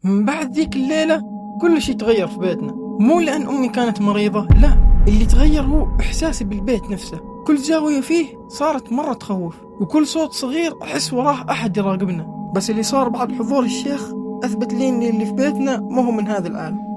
من بعد ذيك الليلة كل شيء تغير في بيتنا، مو لأن أمي كانت مريضة، لا، اللي تغير هو إحساسي بالبيت نفسه. كل زاوية فيه صارت مرة تخوف، وكل صوت صغير أحس وراه أحد يراقبنا. بس اللي صار بعد حضور الشيخ أثبت لي إن اللي في بيتنا ما هو من هذا العالم.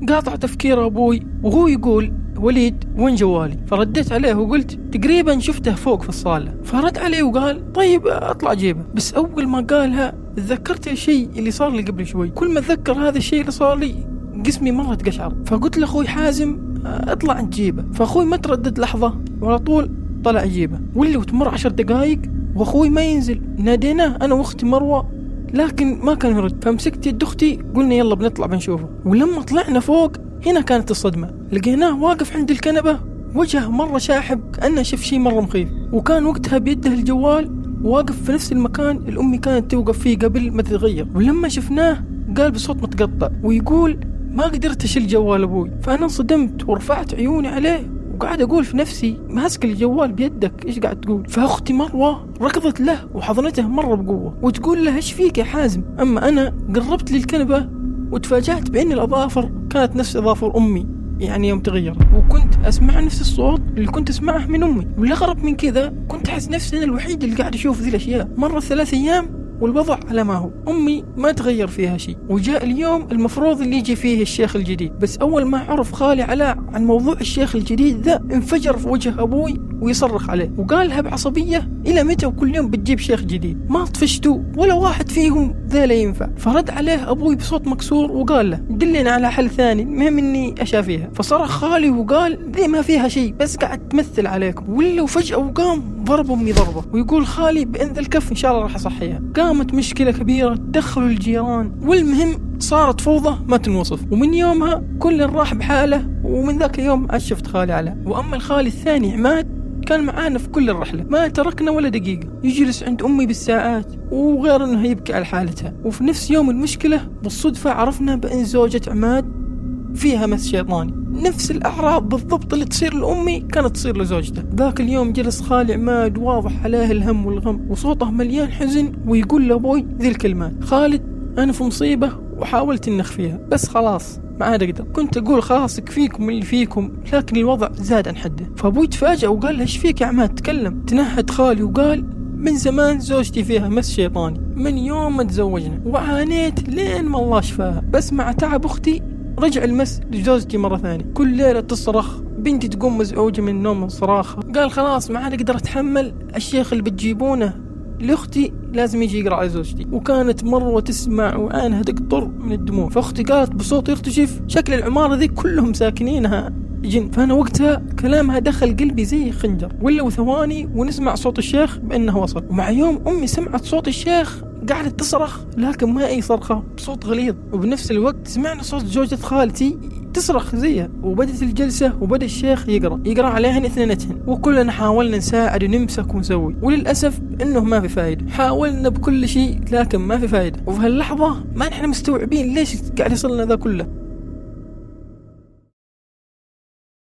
قاطع تفكير أبوي وهو يقول: وليد وين جوالي؟ فرديت عليه وقلت: تقريبا شفته فوق في الصالة. فرد علي وقال: طيب أطلع جيبه. بس أول ما قالها تذكرت الشيء اللي صار لي قبل شوي. كل ما أتذكر هذا الشيء اللي صار لي جسمي مرة تقشعر. فقلت لأخوي حازم: أطلع أنت جيبه. فأخوي ما تردد لحظة وعلى طول طلع جيبه. واللي وتمر 10 دقائق وأخوي ما ينزل. ناديناه أنا وأختي مروة لكن ما كان يرد. فمسكت يد أختي قلنا يلا بنطلع بنشوفه. ولما طلعنا فوق هنا كانت الصدمة. لقيناه واقف عند الكنبة وجهه مرة شاحب كأنه شاف شيء مرة مخيف. وكان وقتها بيده الجوال واقف في نفس المكان اللي أمي كانت توقف فيه قبل ما تتغير. ولما شفناه قال بصوت متقطع ويقول: ما قدرت أشيل جوال أبوي. فأنا انصدمت ورفعت عيوني عليه وقاعد أقول في نفسي: ماسك الجوال بيدك، إيش قاعد تقول؟ فأختي مروة ركضت له وحضنته مرة بقوة وتقول له: إيش فيك يا حازم؟ أما أنا قربت للكنبة وتفاجأت بأن الأظافر كانت نفس أظافر أمي، يعني يوم تغيرت، وكنت أسمع نفس الصوت اللي كنت أسمعه من أمي. والأغرب من كذا كنت أحس نفسي أنا الوحيد اللي قاعد أشوف ذي الأشياء. مرة 3 أيام والوضع على ما هو، أمي ما تغير فيها شيء. وجاء اليوم المفروض اللي يجي فيه الشيخ الجديد. بس أول ما عرف خالي علاء عن موضوع الشيخ الجديد ذا انفجر في وجه أبوي ويصرخ عليه وقالها بعصبية: إلى متى وكل يوم بتجيب شيخ جديد؟ ما طفشتوا ولا واحد فيهم ذا لا ينفع. فرد عليه أبوي بصوت مكسور وقال له: دلنا على حل ثاني، المهم إني أشافيها. فصرخ خالي وقال: ذي ما فيها شيء، بس قاعد تمثل عليكم. ولا وفجأة وقام ضرب أمي ضربة ويقول خالي بإن ذا الكف إن شاء الله راح أصحيها. قامت مشكلة كبيرة، دخلوا الجيران، والمهم صارت فوضى ما تنوصف. ومن يومها كل راح بحاله. ومن ذاك اليوم عشفت خالي علاء. وأما الخالي الثاني عماد كان معانا في كل الرحلة، ما تركنا ولا دقيقة، يجلس عند أمي بالساعات وغير أنه يبكي على حالتها. وفي نفس يوم المشكلة بالصدفة عرفنا بأن زوجة عماد فيها مس شيطاني، نفس الأعراض بالضبط اللي تصير لأمي كانت تصير لزوجته. ذاك اليوم جلس خالي عماد واضح عليه الهم والغم وصوته مليان حزن ويقول لأبوي ذي الكلمات: خالد أنا في مصيبة وحاولت إن أخفيها بس خلاص ما عاد أقدر. كنت أقول خلاص يكفيكم اللي فيكم، لكن الوضع زاد عن حده. فأبوي تفاجأ وقال له: إيش فيك يا عماد؟ تكلم. تنهد خالي وقال: من زمان زوجتي فيها مس شيطاني من يوم ما تزوجنا، وعانيت لين ما الله شفاها، بس مع تعب أختي رجع المس لزوجتي مرة ثانية. كل ليلة تصرخ، بنتي تقوم مزعوجة من النوم من صراخها. قال خلاص ما عاد أقدر أتحمل، الشيخ اللي بتجيبونه لأختي لازم يجي يقرأ على زوجتي. وكانت مرة تسمع وعينها تقطر من الدموع. فأختي قالت بصوت يرتجف: شكل العمارة ذي كلهم ساكنينها جن. فأنا وقتها كلامها دخل قلبي زي خنجر. ولا وثواني ونسمع صوت الشيخ بأنه وصل. ومع يوم أمي سمعت صوت الشيخ قاعدة تصرخ، لكن ما أي صرخة، بصوت غليظ. وبنفس الوقت سمعنا صوت زوجة خالتي تصرخ زيها. وبدت الجلسة وبدأ الشيخ يقرأ عليهن اثنينتهن. وكلنا حاولنا نساعد ونمسك ونسوي، وللأسف إنه ما في فايدة. حاولنا بكل شيء لكن ما في فايدة. وفي هاللحظة ما نحن مستوعبين ليش قاعد يصلنا ذا كله.